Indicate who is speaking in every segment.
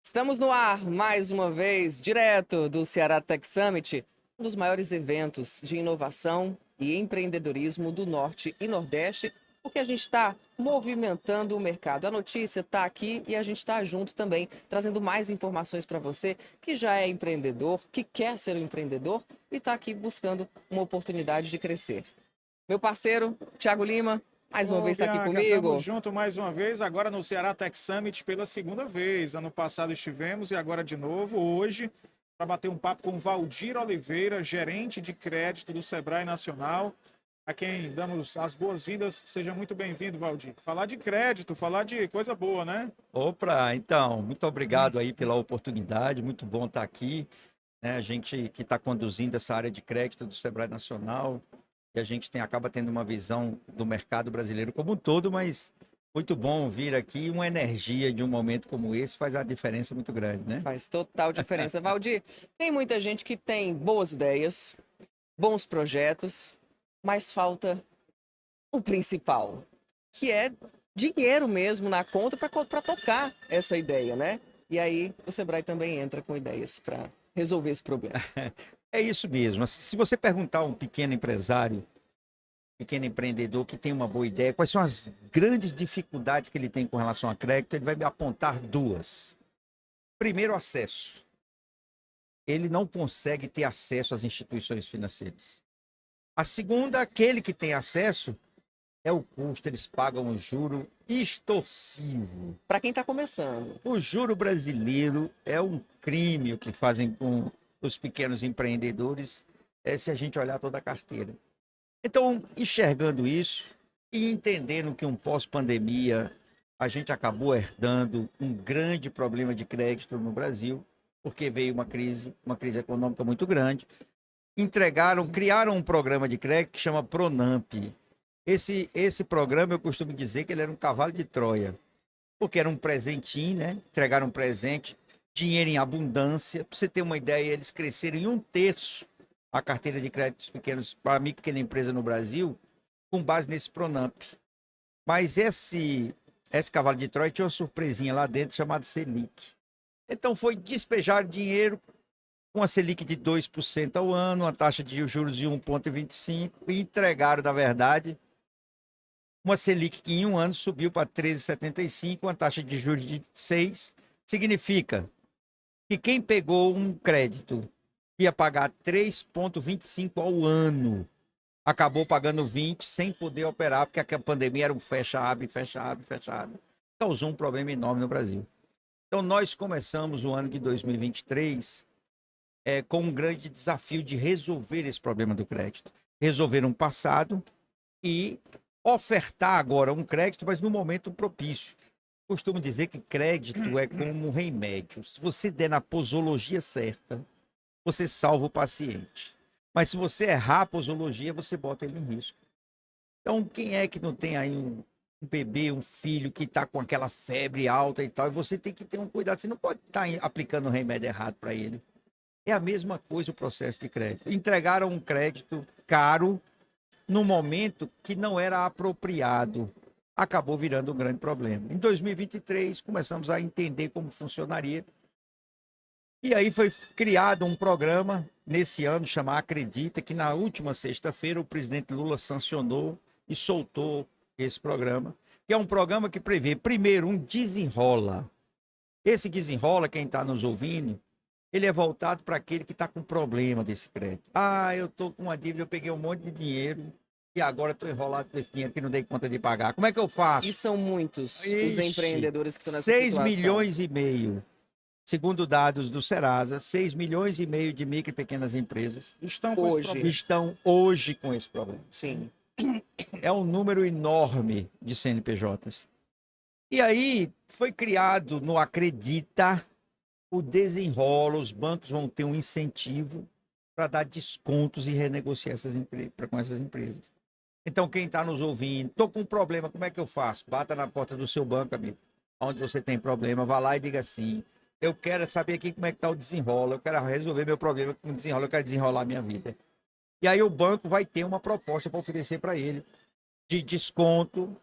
Speaker 1: Estamos no ar mais uma vez, direto do Ceará Tech Summit, um dos maiores eventos de inovação e empreendedorismo do Norte e Nordeste, porque a gente está movimentando o mercado. A notícia está aqui e a gente está junto também, trazendo mais informações para você que já é empreendedor, que quer ser um empreendedor e está aqui buscando uma oportunidade de crescer. Meu parceiro, Thiago Lima, mais uma
Speaker 2: Ô,
Speaker 1: vez está aqui
Speaker 2: Bianca, estamos
Speaker 1: comigo.
Speaker 2: juntos mais uma vez, agora no Ceará Tech Summit pela segunda vez. Ano passado estivemos e agora de novo, hoje, para bater um papo com Valdir Oliveira, gerente de crédito do Sebrae Nacional, a quem damos as boas-vindas. Seja muito bem-vindo, Valdir. Falar de crédito, falar de coisa boa, né?
Speaker 3: Opa, então, muito obrigado aí pela oportunidade, muito bom estar aqui, né? A gente que está conduzindo essa área de crédito do Sebrae Nacional, e a gente acaba tendo uma visão do mercado brasileiro como um todo, mas muito bom vir aqui, uma energia de um momento como esse faz a diferença muito grande, né?
Speaker 1: Faz total diferença. Valdir, tem muita gente que tem boas ideias, bons projetos, mas falta o principal, que é dinheiro mesmo na conta para tocar essa ideia, né? E aí o Sebrae também entra com ideias para resolver esse problema.
Speaker 3: É isso mesmo. Se você perguntar a um pequeno empresário, pequeno empreendedor que tem uma boa ideia, quais são as grandes dificuldades que ele tem com relação a crédito, ele vai me apontar duas. Primeiro, acesso. Ele não consegue ter acesso às instituições financeiras. A segunda, aquele que tem acesso, é o custo, eles pagam um juro extorsivo.
Speaker 1: Para quem está começando.
Speaker 3: O juro brasileiro é um crime o que fazem com os pequenos empreendedores, se a gente olhar toda a carteira. Então, enxergando isso e entendendo que um pós-pandemia, a gente acabou herdando um grande problema de crédito no Brasil, porque veio uma crise econômica muito grande. Criaram um programa de crédito que chama Pronamp. Esse programa, eu costumo dizer que ele era um cavalo de Troia, porque era um presentinho, né? Entregaram um presente, dinheiro em abundância. Para você ter uma ideia, eles cresceram em 1/3 a carteira de créditos pequenos para a micro e pequena empresa no Brasil, com base nesse Pronamp. Mas esse cavalo de Troia tinha uma surpresinha lá dentro chamada Selic. Então foi despejar dinheiro com a Selic de 2% ao ano, uma taxa de juros de 1,25 e entregaram, na verdade, uma Selic que em um ano subiu para 13,75, uma taxa de juros de 6. Significa que quem pegou um crédito ia pagar 3,25 ao ano, acabou pagando 20 sem poder operar, porque a pandemia era um fecha-abre, fecha-abre, fecha-abre. Causou um problema enorme no Brasil. Então nós começamos o ano de 2023 com um grande desafio de resolver esse problema do crédito. Resolver um passado e ofertar agora um crédito, mas no momento propício. Costumo dizer que crédito é como um remédio. Se você der na posologia certa, você salva o paciente. Mas se você errar a posologia, você bota ele em risco. Então, quem é que não tem aí um bebê, um filho que está com aquela febre alta e tal, e você tem que ter um cuidado. Você não pode estar aplicando o remédio errado para ele. É a mesma coisa o processo de crédito. Entregaram um crédito caro no momento que não era apropriado. Acabou virando um grande problema. Em 2023, começamos a entender como funcionaria. E aí foi criado um programa, nesse ano, chamado Acredita, que na última sexta-feira o presidente Lula sancionou e soltou esse programa, que é um programa que prevê, primeiro, um desenrola. Esse desenrola, quem está nos ouvindo, ele é voltado para aquele que está com problema desse crédito. Ah, eu estou com uma dívida, eu peguei um monte de dinheiro e agora estou enrolado com esse dinheiro que não dei conta de pagar. Como é que eu faço?
Speaker 1: E são muitos os
Speaker 3: Ixi,
Speaker 1: empreendedores que estão nessa
Speaker 3: 6
Speaker 1: situação.
Speaker 3: milhões e meio, segundo dados do Serasa, 6 milhões e meio de micro e pequenas empresas
Speaker 2: Estão com esse problema.
Speaker 3: estão hoje com esse problema.
Speaker 1: Sim.
Speaker 3: É um número enorme de CNPJs. E aí foi criado no Acredita o desenrola, os bancos vão ter um incentivo para dar descontos e renegociar com essas empresas. Então, quem está nos ouvindo, estou com um problema, como é que eu faço? Bata na porta do seu banco, amigo. Onde você tem problema, vá lá e diga assim, eu quero saber aqui como é que está o desenrola, eu quero resolver meu problema com o desenrola, eu quero desenrolar a minha vida. E aí o banco vai ter uma proposta para oferecer para ele de desconto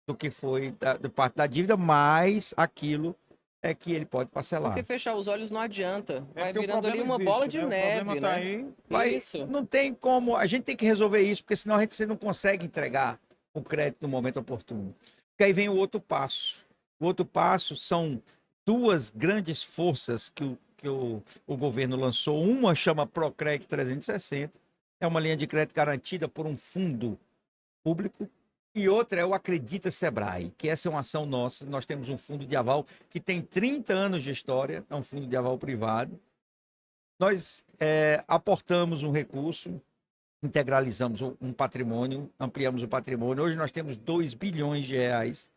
Speaker 3: do que foi da parte da dívida, mais aquilo é que ele pode parcelar.
Speaker 1: Porque fechar os olhos não adianta. Vai
Speaker 2: porque o
Speaker 1: virando ali
Speaker 2: problema
Speaker 1: uma
Speaker 2: existe,
Speaker 1: bola de
Speaker 2: né? O
Speaker 1: neve,
Speaker 2: problema tá
Speaker 1: né?
Speaker 2: aí.
Speaker 3: Vai,
Speaker 1: Isso.
Speaker 3: não tem como, a gente tem que resolver isso, porque senão você não consegue entregar o crédito no momento oportuno. Porque aí vem o outro passo. O outro passo são duas grandes forças que o governo lançou. Uma chama Procred 360, é uma linha de crédito garantida por um fundo público. E outra é o Acredita Sebrae, que essa é uma ação nossa. Nós temos um fundo de aval que tem 30 anos de história, é um fundo de aval privado. Nós aportamos um recurso, integralizamos um patrimônio, ampliamos o patrimônio. Hoje nós temos 2 bilhões de reais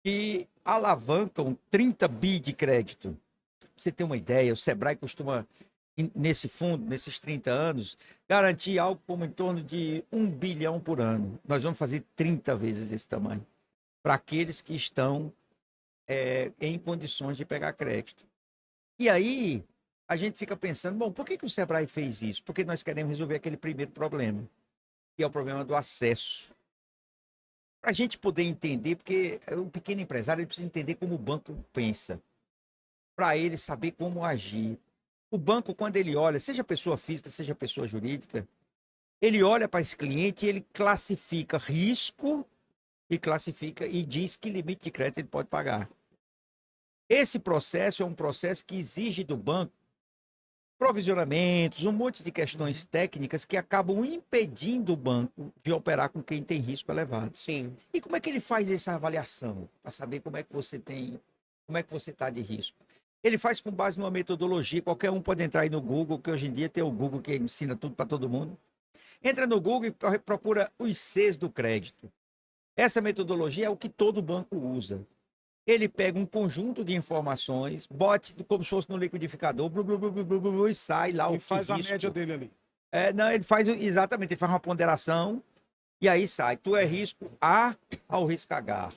Speaker 3: que alavancam 30 bi de crédito. Pra você ter uma ideia, o Sebrae costuma, nesse fundo, nesses 30 anos, garantir algo como em torno de 1 bilhão por ano. Nós vamos fazer 30 vezes esse tamanho, para aqueles que estão em condições de pegar crédito. E aí, a gente fica pensando, bom, por que o Sebrae fez isso? Porque nós queremos resolver aquele primeiro problema, que é o problema do acesso. Para a gente poder entender, porque o pequeno empresário ele precisa entender como o banco pensa, para ele saber como agir. O banco, quando ele olha, seja pessoa física, seja pessoa jurídica, ele olha para esse cliente e ele classifica risco e classifica e diz que limite de crédito ele pode pagar. Esse processo é um processo que exige do banco provisionamentos, um monte de questões técnicas que acabam impedindo o banco de operar com quem tem risco elevado.
Speaker 1: Sim.
Speaker 3: E como é que ele faz essa avaliação para saber como é que você está de risco? Ele faz com base numa metodologia, qualquer um pode entrar aí no Google, que hoje em dia tem o Google que ensina tudo para todo mundo. Entra no Google e procura os Cs do crédito. Essa metodologia é o que todo banco usa. Ele pega um conjunto de informações, bote como se fosse no liquidificador, e sai lá o
Speaker 2: E faz a
Speaker 3: risco.
Speaker 2: média dele ali.
Speaker 3: Não, ele faz exatamente, ele faz uma ponderação e aí sai. Tu é risco A ao risco H.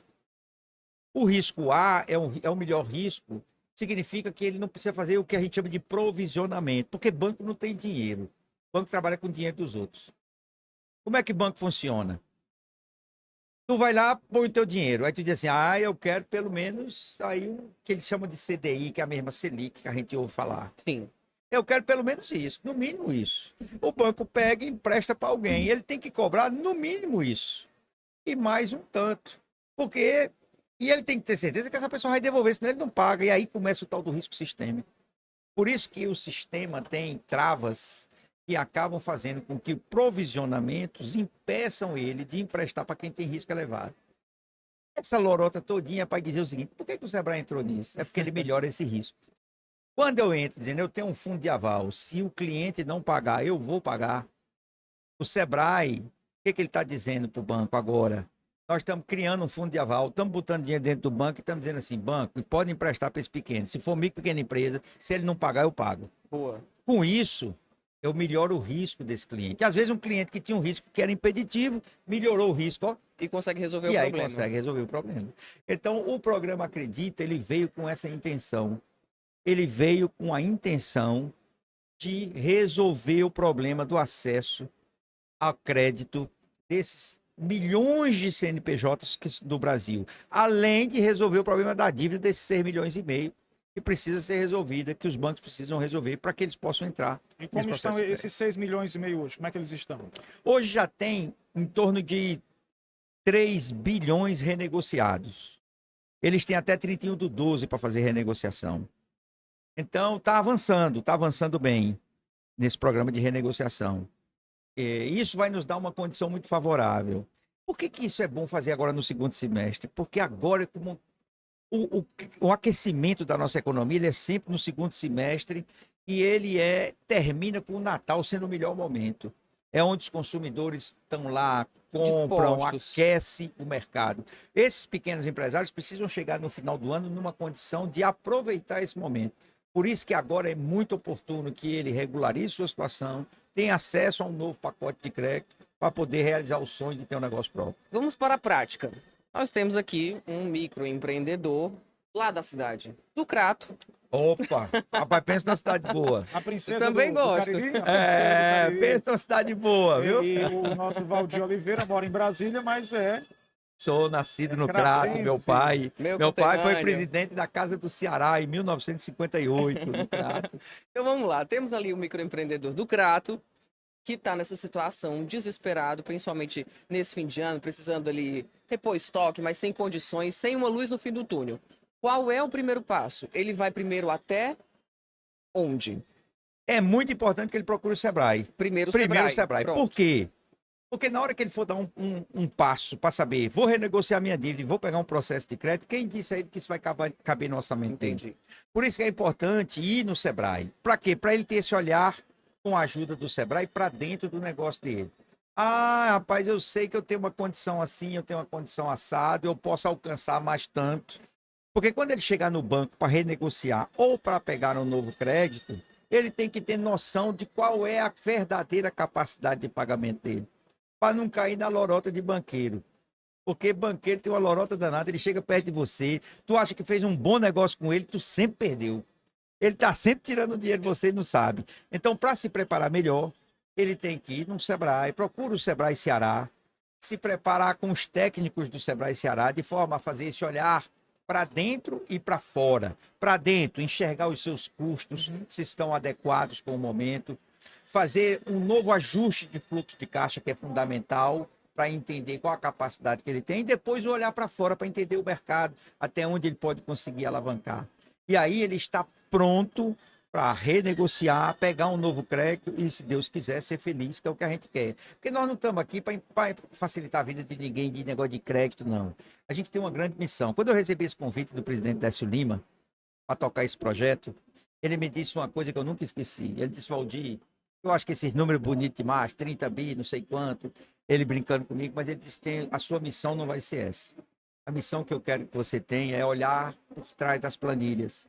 Speaker 3: O risco A é o melhor risco, significa que ele não precisa fazer o que a gente chama de provisionamento, porque banco não tem dinheiro. O banco trabalha com o dinheiro dos outros. Como é que banco funciona? Tu vai lá, põe o teu dinheiro. Aí tu diz assim, eu quero pelo menos aí o que eles chamam de CDI, que é a mesma Selic que a gente ouve falar.
Speaker 1: Sim.
Speaker 3: Eu quero pelo menos isso, no mínimo isso. O banco pega e empresta para alguém. E ele tem que cobrar no mínimo isso. E mais um tanto. E ele tem que ter certeza que essa pessoa vai devolver, senão ele não paga. E aí começa o tal do risco sistêmico. Por isso que o sistema tem travas que acabam fazendo com que provisionamentos impeçam ele de emprestar para quem tem risco elevado. Essa lorota todinha é para dizer o seguinte, por que o Sebrae entrou nisso? É porque ele melhora esse risco. Quando eu entro dizendo, eu tenho um fundo de aval, se o cliente não pagar, eu vou pagar. O Sebrae, o que ele está dizendo para o banco agora? Nós estamos criando um fundo de aval, estamos botando dinheiro dentro do banco e estamos dizendo assim, banco, pode emprestar para esse pequeno. Se for micro, pequena empresa, se ele não pagar, eu pago.
Speaker 1: Boa.
Speaker 3: Com isso, eu melhoro o risco desse cliente. Às vezes um cliente que tinha um risco que era impeditivo, melhorou o risco,
Speaker 1: E consegue resolver o
Speaker 3: e aí
Speaker 1: problema.
Speaker 3: consegue resolver o problema. Então, o programa Acredita, ele veio com essa intenção. Ele veio com a intenção de resolver o problema do acesso ao crédito desses milhões de CNPJs do Brasil, além de resolver o problema da dívida desses 6,5 milhões que precisa ser resolvida, que os bancos precisam resolver para que eles possam entrar.
Speaker 2: E como
Speaker 3: nesse
Speaker 2: estão
Speaker 3: processo de
Speaker 2: esses 6,5 milhões hoje? Como é que eles estão?
Speaker 3: Hoje já tem em torno de 3 bilhões renegociados. Eles têm até 31/12 para fazer renegociação. Então, está avançando bem nesse programa de renegociação. Isso vai nos dar uma condição muito favorável. Por que isso é bom fazer agora no segundo semestre? Porque agora, como o aquecimento da nossa economia, ele é sempre no segundo semestre e ele termina com o Natal sendo o melhor momento. É onde os consumidores estão lá, compram, aquece o mercado. Esses pequenos empresários precisam chegar no final do ano numa condição de aproveitar esse momento. Por isso que agora é muito oportuno que ele regularize sua situação, tenha acesso a um novo pacote de crédito para poder realizar o sonho de ter um negócio próprio.
Speaker 1: Vamos para a prática. Nós temos aqui um microempreendedor lá da cidade, do Crato.
Speaker 3: Opa, rapaz, pensa numa cidade boa.
Speaker 2: A princesa
Speaker 1: Também
Speaker 2: do
Speaker 1: gosto.
Speaker 2: Cariri, a princesa do Cariri.
Speaker 3: Pensa numa cidade boa, viu?
Speaker 2: E o nosso Valdir Oliveira mora em Brasília, mas é
Speaker 3: Sou nascido no
Speaker 2: Cratense,
Speaker 3: Crato, meu
Speaker 2: sim.
Speaker 3: pai.
Speaker 1: Meu
Speaker 3: Meu pai foi
Speaker 1: conterrâneo.
Speaker 3: presidente da Casa do Ceará em 1958, no Crato.
Speaker 1: Então vamos lá, temos ali o microempreendedor do Crato, que está nessa situação desesperado, principalmente nesse fim de ano, precisando ali repor estoque, mas sem condições, sem uma luz no fim do túnel. Qual é o primeiro passo? Ele vai primeiro até onde?
Speaker 3: É muito importante que ele procure o Sebrae.
Speaker 1: Primeiro o
Speaker 3: Primeiro o
Speaker 1: Sebrae.
Speaker 3: Sebrae.
Speaker 1: Pronto.
Speaker 3: Por quê? Porque na hora que ele for dar um passo para saber, vou renegociar minha dívida, vou pegar um processo de crédito, quem disse a ele que isso vai caber no orçamento dele?
Speaker 1: Entendi.
Speaker 3: Por isso que é importante ir no Sebrae. Para quê? Para ele ter esse olhar com a ajuda do Sebrae para dentro do negócio dele. Ah, rapaz, eu sei que eu tenho uma condição assim, eu tenho uma condição assada, eu posso alcançar mais tanto. Porque quando ele chegar no banco para renegociar ou para pegar um novo crédito, ele tem que ter noção de qual é a verdadeira capacidade de pagamento dele, para não cair na lorota de banqueiro. Porque banqueiro tem uma lorota danada, ele chega perto de você, tu acha que fez um bom negócio com ele, tu sempre perdeu. Ele está sempre tirando dinheiro de você e não sabe. Então, para se preparar melhor, ele tem que ir no Sebrae, procura o Sebrae Ceará, se preparar com os técnicos do Sebrae Ceará, de forma a fazer esse olhar para dentro e para fora. Para dentro, enxergar os seus custos, se estão adequados com o momento, fazer um novo ajuste de fluxo de caixa, que é fundamental, para entender qual a capacidade que ele tem, e depois olhar para fora para entender o mercado, até onde ele pode conseguir alavancar. E aí ele está pronto para renegociar, pegar um novo crédito e, se Deus quiser, ser feliz, que é o que a gente quer. Porque nós não estamos aqui para facilitar a vida de ninguém, de negócio de crédito, não. A gente tem uma grande missão. Quando eu recebi esse convite do presidente Décio Lima para tocar esse projeto, ele me disse uma coisa que eu nunca esqueci. Ele disse: Valdir, eu acho que esses números bonitos demais, 30 bi, não sei quanto, ele brincando comigo, mas ele disse: a sua missão não vai ser essa. A missão que eu quero que você tenha é olhar por trás das planilhas,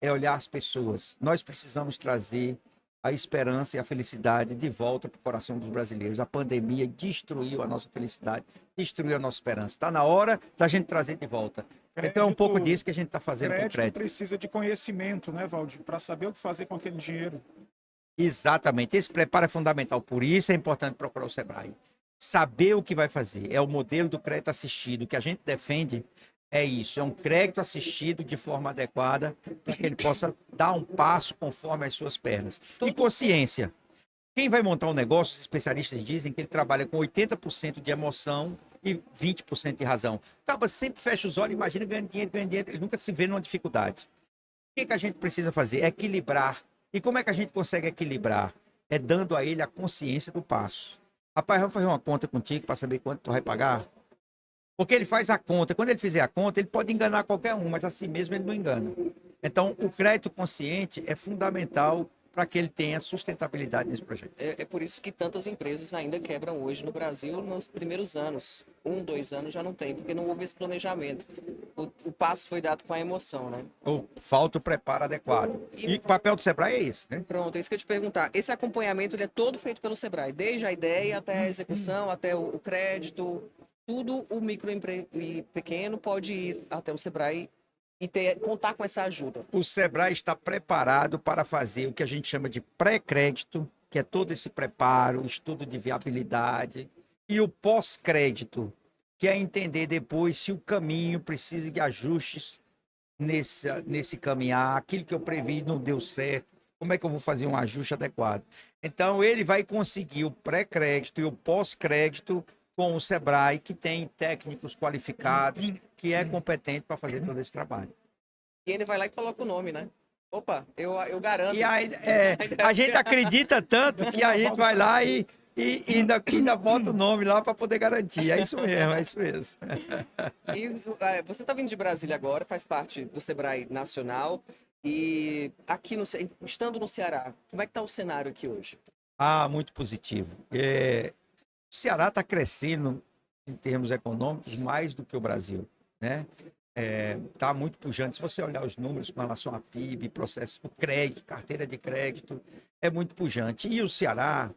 Speaker 3: é olhar as pessoas. Nós precisamos trazer a esperança e a felicidade de volta para o coração dos brasileiros. A pandemia destruiu a nossa felicidade, destruiu a nossa esperança. Está na hora da gente trazer de volta. Então é um pouco disso que a gente está fazendo com o crédito.
Speaker 2: Precisa de conhecimento, né, Valdir, para saber o que fazer com aquele dinheiro.
Speaker 3: Exatamente, esse preparo é fundamental, por isso é importante procurar o Sebrae. Saber o que vai fazer, é o modelo do crédito assistido, o que a gente defende é isso, é um crédito assistido de forma adequada, para que ele possa dar um passo conforme as suas pernas. E consciência, quem vai montar um negócio, os especialistas dizem que ele trabalha com 80% de emoção e 20% de razão. Então, sempre fecha os olhos, imagina ganhando dinheiro, ele nunca se vê numa dificuldade. O que a gente precisa fazer? É equilibrar. E como é que a gente consegue equilibrar? É dando a ele a consciência do passo. Rapaz, vamos fazer uma conta contigo para saber quanto tu vai pagar? Porque ele faz a conta. Quando ele fizer a conta, ele pode enganar qualquer um, mas assim mesmo ele não engana. Então, o crédito consciente é fundamental para que ele tenha sustentabilidade nesse projeto.
Speaker 1: É por isso que tantas empresas ainda quebram hoje no Brasil nos primeiros anos. 1, 2 anos já não tem, porque não houve esse planejamento. O passo foi dado com a emoção, né?
Speaker 3: Ou falta o preparo adequado. E o papel do Sebrae é esse, né?
Speaker 1: Pronto, é isso que eu ia te perguntar. Esse acompanhamento ele é todo feito pelo Sebrae, desde a ideia até a execução, até o crédito, tudo o e pequeno pode ir até o Sebrae e contar com essa ajuda.
Speaker 3: O Sebrae está preparado para fazer o que a gente chama de pré-crédito, que é todo esse preparo, estudo de viabilidade, e o pós-crédito, que é entender depois se o caminho precisa de ajustes nesse caminhar, aquilo que eu previ não deu certo, como é que eu vou fazer um ajuste adequado. Então, ele vai conseguir o pré-crédito e o pós-crédito com o Sebrae, que tem técnicos qualificados, que é competente para fazer todo esse trabalho.
Speaker 1: E ele vai lá e coloca o nome, né? Opa, eu garanto.
Speaker 3: E aí, a gente acredita tanto que a gente vai lá e ainda bota o nome lá para poder garantir. É isso mesmo, é isso mesmo.
Speaker 1: E você está vindo de Brasília agora, faz parte do Sebrae Nacional. E aqui, estando no Ceará, como é que está o cenário aqui hoje?
Speaker 3: Ah, muito positivo. O Ceará está crescendo em termos econômicos mais do que o Brasil, né? Está muito pujante. Se você olhar os números com relação a PIB, processo do crédito, carteira de crédito, é muito pujante. E o Ceará,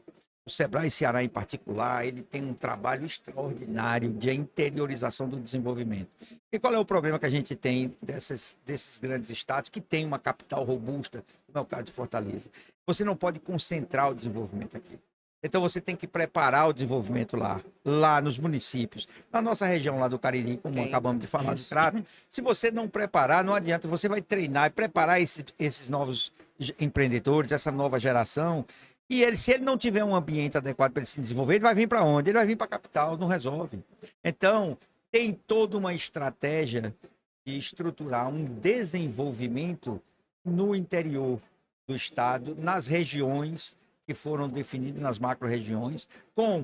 Speaker 3: o Sebrae Ceará em particular, ele tem um trabalho extraordinário de interiorização do desenvolvimento. E qual é o problema que a gente tem desses grandes estados que tem uma capital robusta, como é o caso de Fortaleza? Você não pode concentrar o desenvolvimento aqui. Então você tem que preparar o desenvolvimento lá nos municípios. Na nossa região lá do Cariri, como
Speaker 1: Tem.
Speaker 3: acabamos de falar do
Speaker 1: Isso.
Speaker 3: Crato, se você não preparar, não adianta, você vai treinar e preparar esses novos empreendedores, essa nova geração, e se ele não tiver um ambiente adequado para ele se desenvolver, ele vai vir para onde? Ele vai vir para a capital, não resolve. Então, tem toda uma estratégia de estruturar um desenvolvimento no interior do estado, nas regiões que foram definidas, nas macro-regiões,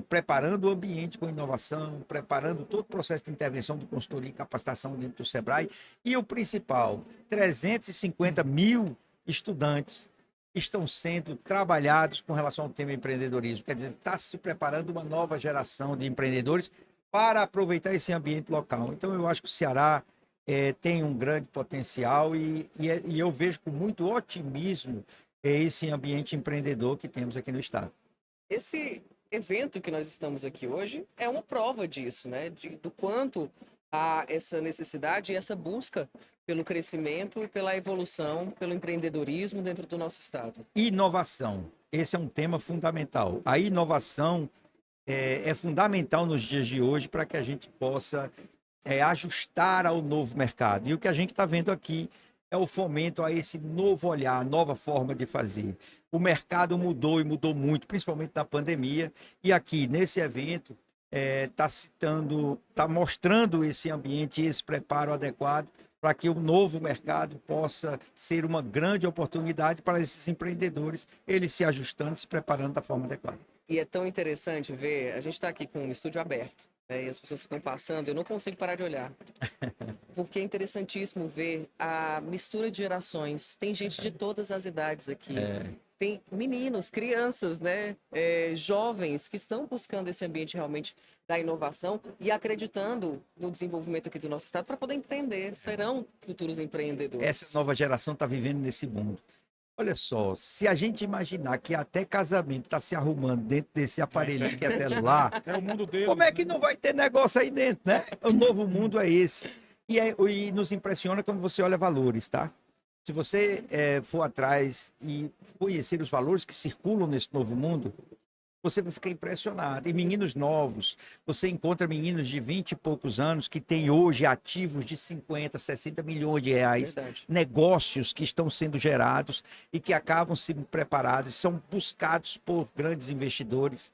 Speaker 3: preparando o ambiente com inovação, preparando todo o processo de intervenção de consultoria e capacitação dentro do Sebrae. E o principal, 350 mil estudantes estão sendo trabalhados com relação ao tema empreendedorismo. Quer dizer, está se preparando uma nova geração de empreendedores para aproveitar esse ambiente local. Então, eu acho que o Ceará tem um grande potencial e eu vejo com muito otimismo esse ambiente empreendedor que temos aqui no estado.
Speaker 1: Esse evento que nós estamos aqui hoje é uma prova disso, né? Do quanto há essa necessidade e essa busca pelo crescimento e pela evolução, pelo empreendedorismo dentro do nosso estado.
Speaker 3: Inovação. Esse é um tema fundamental. A inovação é fundamental nos dias de hoje para que a gente possa ajustar ao novo mercado. E o que a gente está vendo aqui é o fomento a esse novo olhar, nova forma de fazer. O mercado mudou e mudou muito, principalmente na pandemia. E aqui, nesse evento, está mostrando esse ambiente, esse preparo adequado para que o novo mercado possa ser uma grande oportunidade para esses empreendedores, eles se ajustando, se preparando da forma adequada.
Speaker 1: E é tão interessante ver, a gente está aqui com um estúdio aberto, né, e as pessoas ficam passando, eu não consigo parar de olhar. Porque é interessantíssimo ver a mistura de gerações. Tem gente de todas as idades aqui. Tem meninos, crianças, né, jovens que estão buscando esse ambiente realmente da inovação e acreditando no desenvolvimento aqui do nosso estado para poder empreender. Serão futuros empreendedores.
Speaker 3: Essa nova geração está vivendo nesse mundo. Olha só, se a gente imaginar que até casamento está se arrumando dentro desse aparelho que é celular,
Speaker 2: É o mundo deles.
Speaker 3: como é que não vai ter negócio aí dentro, né? O novo mundo é esse. E nos impressiona quando você olha valores, tá? Se você for atrás e conhecer os valores que circulam nesse novo mundo, você vai ficar impressionado. E meninos novos, você encontra meninos de 20 e poucos anos que têm hoje ativos de 50, 60 milhões de reais,
Speaker 1: Verdade.
Speaker 3: negócios que estão sendo gerados e que acabam sendo preparados, são buscados por grandes investidores.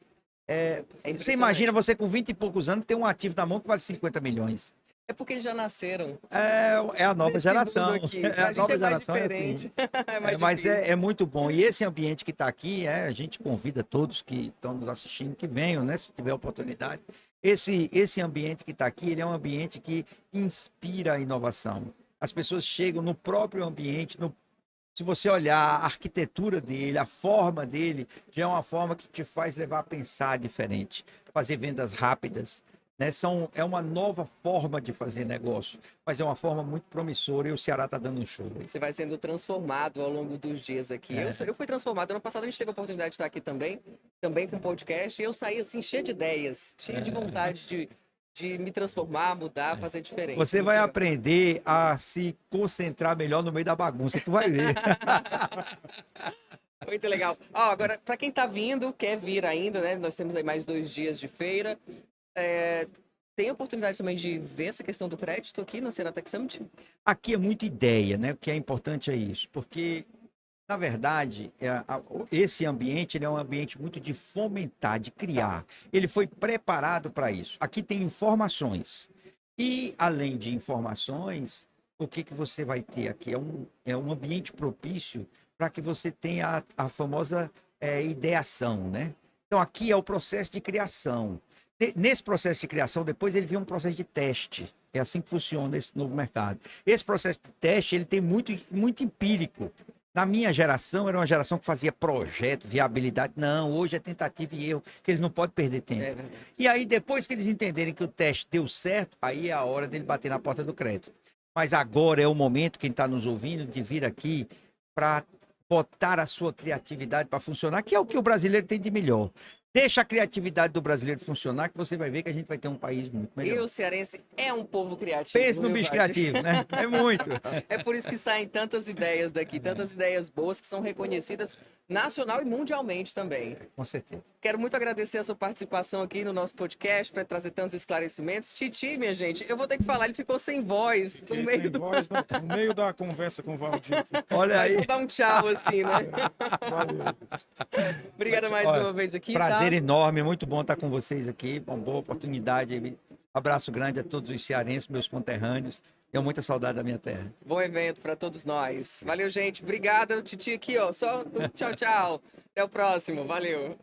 Speaker 3: Você
Speaker 1: impressionante.
Speaker 3: imagina você com 20 e poucos anos ter um ativo na mão que vale 50 milhões.
Speaker 1: É porque eles já nasceram.
Speaker 3: É a nova
Speaker 1: nesse
Speaker 3: geração.
Speaker 1: mundo aqui.
Speaker 3: É
Speaker 1: Pra
Speaker 3: a
Speaker 1: gente
Speaker 3: nova
Speaker 1: é mais
Speaker 3: geração é assim.
Speaker 1: diferente. É mais
Speaker 3: Mas
Speaker 1: difícil.
Speaker 3: é muito bom. E esse ambiente que está aqui, a gente convida todos que estão nos assistindo que venham, né, se tiver oportunidade. Esse ambiente que está aqui, ele é um ambiente que inspira a inovação. As pessoas chegam no próprio ambiente, se você olhar a arquitetura dele, a forma dele, já é uma forma que te faz levar a pensar diferente, fazer vendas rápidas. Né? É uma nova forma de fazer negócio, mas é uma forma muito promissora e o Ceará está dando um show.
Speaker 1: Você vai sendo transformado ao longo dos dias aqui. Eu fui transformado. Ano passado a gente teve a oportunidade de estar aqui também com podcast, e eu saí assim, cheio de ideias, cheio de vontade de me transformar, mudar, fazer diferente.
Speaker 3: Você
Speaker 1: Muito
Speaker 3: vai
Speaker 1: legal.
Speaker 3: aprender a se concentrar melhor no meio da bagunça, tu vai ver.
Speaker 1: Muito legal. Ó, agora, para quem está vindo, quer vir ainda, né? Nós temos aí mais 2 dias de feira. Tem oportunidade também de ver essa questão do crédito aqui no Ceará Tech Summit?
Speaker 3: Aqui é muita ideia, né? O que é importante é isso, porque, na verdade, esse ambiente ele é um ambiente muito de fomentar, de criar. Ele foi preparado para isso. Aqui tem informações. E, além de informações, o que você vai ter aqui? É um ambiente propício para que você tenha a famosa ideação, né? Então, aqui é o processo de criação. Nesse processo de criação, depois ele vem um processo de teste. É assim que funciona esse novo mercado. Esse processo de teste, ele tem muito, muito empírico. Na minha geração, era uma geração que fazia projeto, viabilidade. Não, hoje é tentativa e erro, que eles não podem perder tempo. E aí, depois que eles entenderem que o teste deu certo, aí é a hora dele bater na porta do crédito. Mas agora é o momento, quem está nos ouvindo, de vir aqui para botar a sua criatividade para funcionar, que é o que o brasileiro tem de melhor. Deixa a criatividade do brasileiro funcionar, que você vai ver que a gente vai ter um país muito
Speaker 1: E
Speaker 3: melhor.
Speaker 1: o cearense é um povo criativo.
Speaker 3: Pense no
Speaker 1: viu,
Speaker 3: bicho
Speaker 1: Vade?
Speaker 3: criativo, né? É muito.
Speaker 1: É por isso que saem tantas ideias daqui, tantas ideias boas que são reconhecidas nacional e mundialmente também.
Speaker 3: Com certeza.
Speaker 1: Quero muito agradecer a sua participação aqui no nosso podcast para trazer tantos esclarecimentos. Titi, minha gente, eu vou ter que falar, ele ficou sem voz no
Speaker 2: Fiquei
Speaker 1: meio
Speaker 2: sem
Speaker 1: do...
Speaker 2: voz no meio da conversa com o Valdir.
Speaker 3: Olha
Speaker 1: Mas
Speaker 3: aí.
Speaker 1: vou dar um tchau assim, né?
Speaker 2: Valeu.
Speaker 1: Obrigada mais
Speaker 3: Olha,
Speaker 1: uma vez aqui,
Speaker 3: Prazer
Speaker 1: tá?
Speaker 3: enorme, muito bom estar com vocês aqui. Uma boa oportunidade. Abraço grande a todos os cearenses, meus conterrâneos. Tenho muita saudade da minha terra.
Speaker 1: Bom evento para todos nós. Valeu, gente. Obrigada, Titi aqui, ó. Só tchau, tchau. Até o próximo. Valeu.